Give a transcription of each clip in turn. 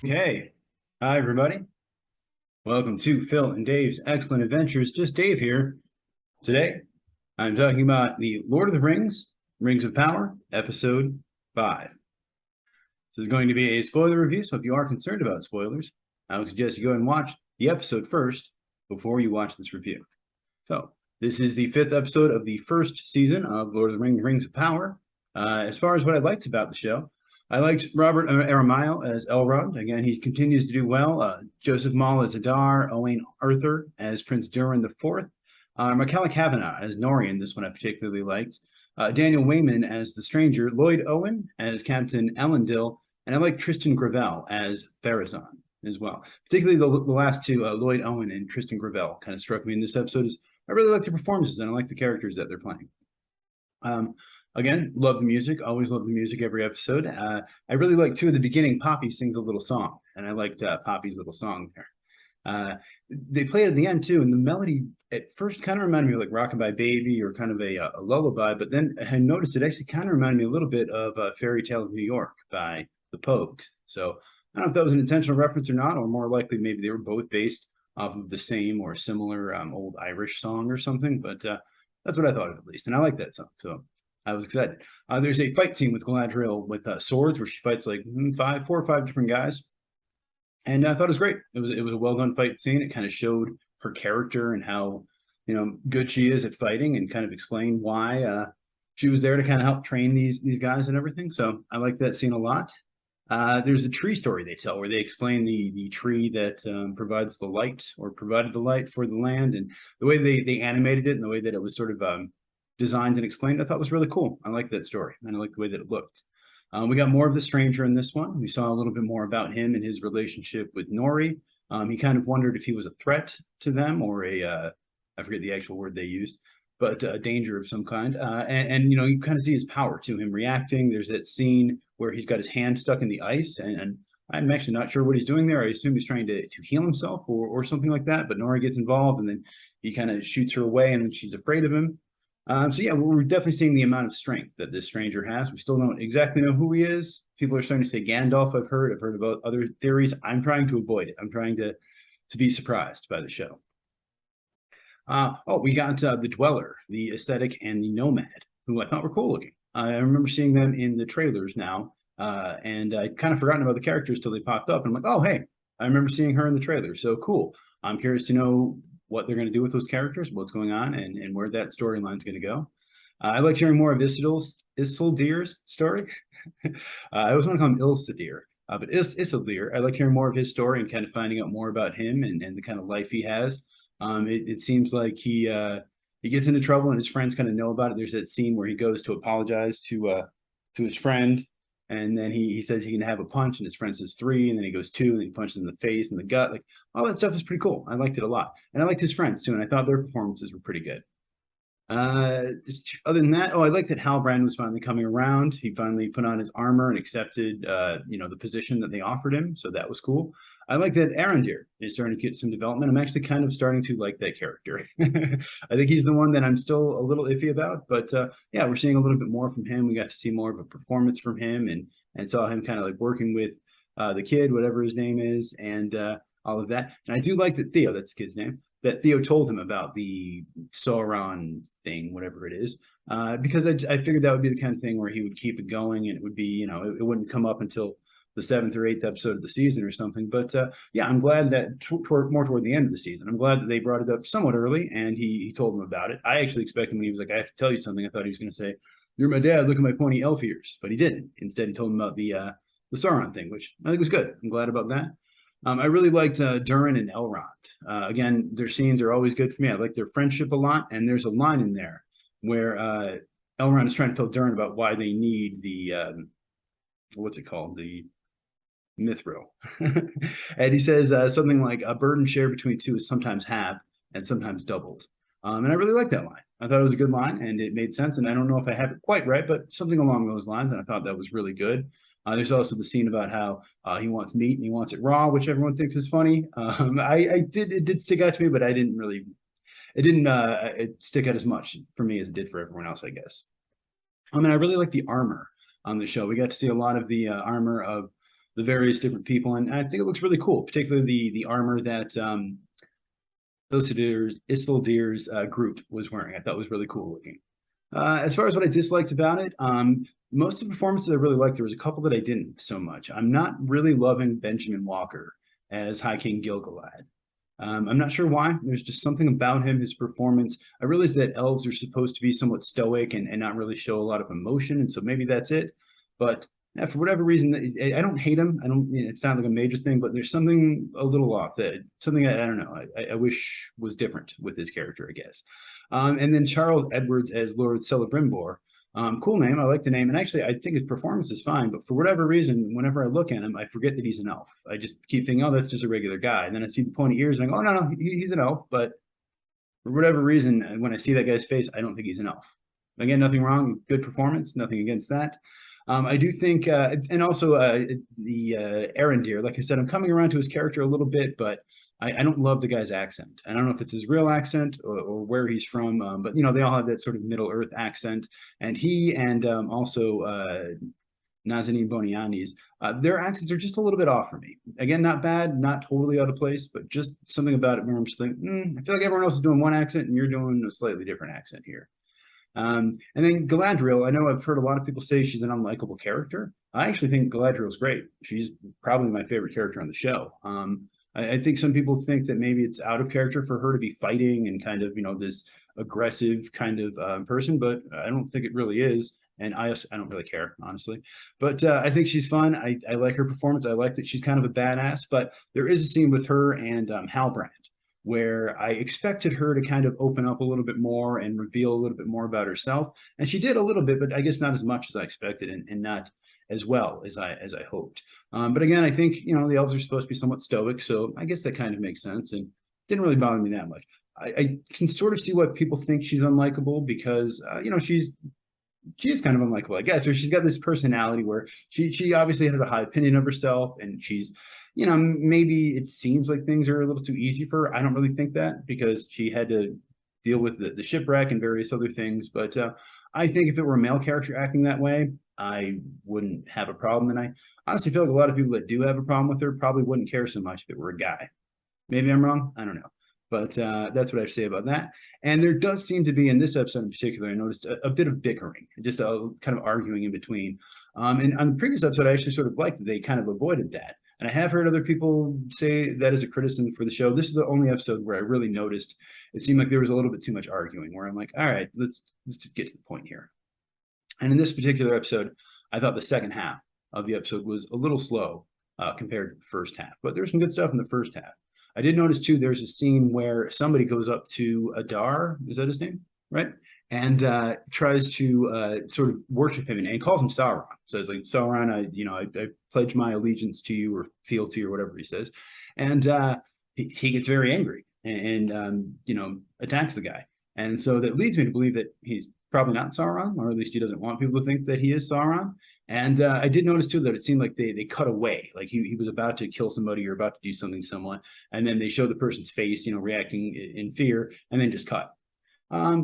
Okay. Hi, everybody. Welcome to Phil and Dave's Excellent Adventures. Just Dave here. Today, I'm talking about the Lord of the Rings, Rings of Power, Episode 5. This is going to be a spoiler review, so if you are concerned about spoilers, I would suggest you go and watch the episode first before you watch this review. So, this is the 5th episode of the first season of Lord of the Rings, Rings of Power. As far as what I liked about the show, I liked Robert Aramayo as Elrond. Again, he continues to do well. Joseph Mall as Adar, Owain Arthur as Prince Durin IV, Michaela Kavanagh as Norian. This one I particularly liked. Daniel Wayman as the Stranger, Lloyd Owen as Captain Elendil, and I like Tristan Gravel as Pharazôn as well. Particularly the last two, Lloyd Owen and Tristan Gravel, kind of struck me in this episode. I really like the performances and I like the characters that they're playing. Again, love the music. Always love the music every episode. I really like, too, at the beginning, Poppy sings a little song, and I liked Poppy's little song there. They play it at the end, too, and the melody at first kind of reminded me of like Rockabye Baby or kind of a lullaby, but then I noticed it actually kind of reminded me a little bit of Fairy Tale of New York by the Pogues. So I don't know if that was an intentional reference or not, or more likely maybe they were both based off of the same or similar old Irish song or something, but that's what I thought of at least, and I like that song, so I was excited. There's a fight scene with Galadriel with swords where she fights like 4 or 5 different guys. And I thought it was great. It was a well done fight scene. It kind of showed her character and how, good she is at fighting and kind of explained why she was there to kind of help train these guys and everything. So I like that scene a lot. There's a tree story they tell where they explain the tree that provides the light or provided the light for the land, and the way they animated it and the way that it was sort of designed and explained, I thought was really cool. I like that story, and I like the way that it looked. We got more of the Stranger in this one. We saw a little bit more about him and his relationship with Nori. He kind of wondered if he was a threat to them or I forget the actual word they used, but a danger of some kind. And you kind of see his power to him reacting. There's that scene where he's got his hand stuck in the ice, and I'm actually not sure what he's doing there. I assume he's trying to heal himself or something like that, but Nori gets involved, and then he kind of shoots her away, and then she's afraid of him. So yeah, we're definitely seeing the amount of strength that this stranger has. We still don't exactly know who he is. People are starting to say Gandalf. I've heard about other theories. I'm trying to avoid it. I'm trying to be surprised by the show. We got the Dweller, the Aesthetic, and the Nomad, who I thought were cool looking. I remember seeing them in the trailers now, and I'd kind of forgotten about the characters till they popped up. And I'm like, oh, hey, I remember seeing her in the trailer. So cool. I'm curious to know what they're going to do with those characters, what's going on, and where that storyline is going to go. I like hearing more of Isildur's story. I always want to call him Ilsidir, but Isildur, I like hearing more of his story and kind of finding out more about him and the kind of life he has. It seems like he gets into trouble and his friends kind of know about it. There's that scene where he goes to apologize to his friend, and then he says he can have a punch, and his friend says 3, and then he goes 2, and he punches him in the face and the gut. Like, all that stuff is pretty cool. I liked it a lot. And I liked his friends too, and I thought their performances were pretty good. Other than that, I like that Halbrand was finally coming around. He finally put on his armor and accepted the position that they offered him. So that was cool. I like that Arondir is starting to get some development. I'm actually kind of starting to like that character. I think he's the one that I'm still a little iffy about, but yeah, we're seeing a little bit more from him. We got to see more of a performance from him and saw him kind of like working with the kid, whatever his name is, and all of that. And I do like that Theo, that's the kid's name, that Theo told him about the Sauron thing, whatever it is, because I figured that would be the kind of thing where he would keep it going and it would be, it wouldn't come up until the 7th or 8th episode of the season or something. But yeah, I'm glad that more toward the end of the season, I'm glad that they brought it up somewhat early and he told him about it. I actually expected when he was like, I have to tell you something, I thought he was going to say, you're my dad, look at my pointy elf ears, but he didn't. Instead, he told him about the Sauron thing, which I think was good. I'm glad about that. I really liked Durin and Elrond. Again, their scenes are always good for me. I like their friendship a lot, and there's a line in there where Elrond is trying to tell Durin about why they need the what's it called, the mithril, and he says something like a burden shared between two is sometimes halved and sometimes doubled. And I really like that line. I thought it was a good line, and it made sense. And I don't know if I have it quite right, but something along those lines. And I thought that was really good. There's also the scene about how he wants meat and he wants it raw, which everyone thinks is funny. It did stick out to me, but it didn't stick out as much for me as it did for everyone else, I guess. I really like the armor on the show. We got to see a lot of the armor of the various different people, and I think it looks really cool, particularly the armor that Isildur's group was wearing. I thought was really cool looking. As far as what I disliked about it, most of the performances I really liked. There was a couple that I didn't so much. I'm not really loving Benjamin Walker as High King Gil-galad. I'm not sure why. There's just something about him, his performance. I realize that elves are supposed to be somewhat stoic and not really show a lot of emotion, and so maybe that's it. But yeah, for whatever reason, I don't hate him. I don't. It's not like a major thing, but there's something a little off. That something I don't know. I wish was different with his character, I guess. And then Charles Edwards as Lord Celebrembor. Cool name. I like the name. And actually, I think his performance is fine. But for whatever reason, whenever I look at him, I forget that he's an elf. I just keep thinking, oh, that's just a regular guy. And then I see the pointy ears and I go, oh, no, he's an elf. But for whatever reason, when I see that guy's face, I don't think he's an elf. Again, nothing wrong. Good performance. Nothing against that. I do think, and also the Arendir, like I said, I'm coming around to his character a little bit, but I don't love the guy's accent. I don't know if it's his real accent or where he's from, but they all have that sort of Middle Earth accent. And he and also Nazanin Boniani's, their accents are just a little bit off for me. Again, not bad, not totally out of place, but just something about it where I'm just like, I feel like everyone else is doing one accent and you're doing a slightly different accent here. And then Galadriel, I know I've heard a lot of people say she's an unlikable character. I actually think Galadriel's great. She's probably my favorite character on the show. I think some people think that maybe it's out of character for her to be fighting and kind of, this aggressive kind of person, but I don't think it really is. And I don't really care, honestly. But I think she's fun. I like her performance. I like that she's kind of a badass. But there is a scene with her and Halbrand where I expected her to kind of open up a little bit more and reveal a little bit more about herself. And she did a little bit, but I guess not as much as I expected and not as well as I hoped. But again, I think, the elves are supposed to be somewhat stoic, so I guess that kind of makes sense and didn't really bother me that much. I can sort of see why people think she's unlikable because, she is kind of unlikable, I guess, or she's got this personality where she obviously has a high opinion of herself and she's, maybe it seems like things are a little too easy for her. I don't really think that because she had to deal with the shipwreck and various other things. But I think if it were a male character acting that way, I wouldn't have a problem. And I honestly feel like a lot of people that do have a problem with her probably wouldn't care so much if it were a guy. Maybe I'm wrong. I don't know. But that's what I have to say about that. And there does seem to be, in this episode in particular, I noticed a bit of bickering, just a kind of arguing in between. And on the previous episode, I actually sort of liked that they kind of avoided that. And I have heard other people say that as a criticism for the show. This is the only episode where I really noticed it seemed like there was a little bit too much arguing, where I'm like, all right, let's just get to the point here. And in this particular episode, I thought the second half of the episode was a little slow compared to the first half. But there's some good stuff in the first half. I did notice, too, there's a scene where somebody goes up to Adar, is that his name? Right? And tries to sort of worship him, and he calls him Sauron. Says like, Sauron, I pledge my allegiance to you or fealty or whatever he says. And he gets very angry and attacks the guy. And so that leads me to believe that he's probably not Sauron, or at least he doesn't want people to think that he is Sauron. And I did notice, too, that it seemed like they cut away, like he was about to kill somebody or about to do something to someone. And then they show the person's face, reacting in fear, and then just cut.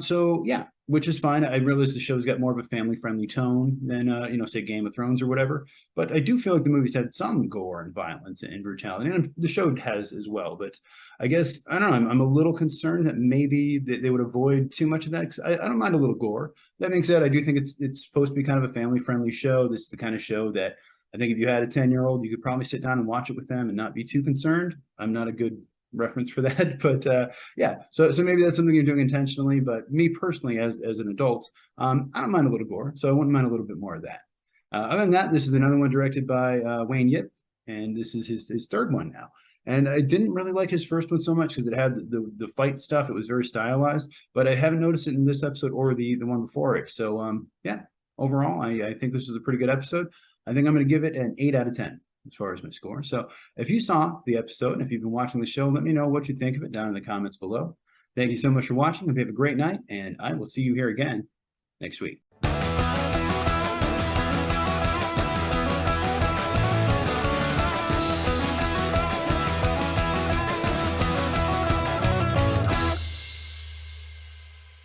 So yeah, which is fine. I realize the show's got more of a family-friendly tone than, say Game of Thrones or whatever. But I do feel like the movie's had some gore and violence and brutality, and the show has as well. But I guess, I don't know, I'm a little concerned that maybe they would avoid too much of that, because I don't mind a little gore. That being said, I do think it's supposed to be kind of a family-friendly show. This is the kind of show that I think if you had a 10-year-old, you could probably sit down and watch it with them and not be too concerned. I'm not a good reference for that, but yeah, so maybe that's something you're doing intentionally. But me personally, as an adult, I don't mind a little gore, so I wouldn't mind a little bit more of that. Other than that, this is another one directed by Wayne Yip, and this is his third one now. And I didn't really like his first one so much because it had the fight stuff. It was very stylized, but I haven't noticed it in this episode or the one before it. So yeah, overall, I think this was a pretty good episode. I think I'm going to give it an 8 out of 10. As far as my score. So if you saw the episode and if you've been watching the show, let me know what you think of it down in the comments below. Thank you so much for watching. Hope you have a great night, and I will see you here again next week.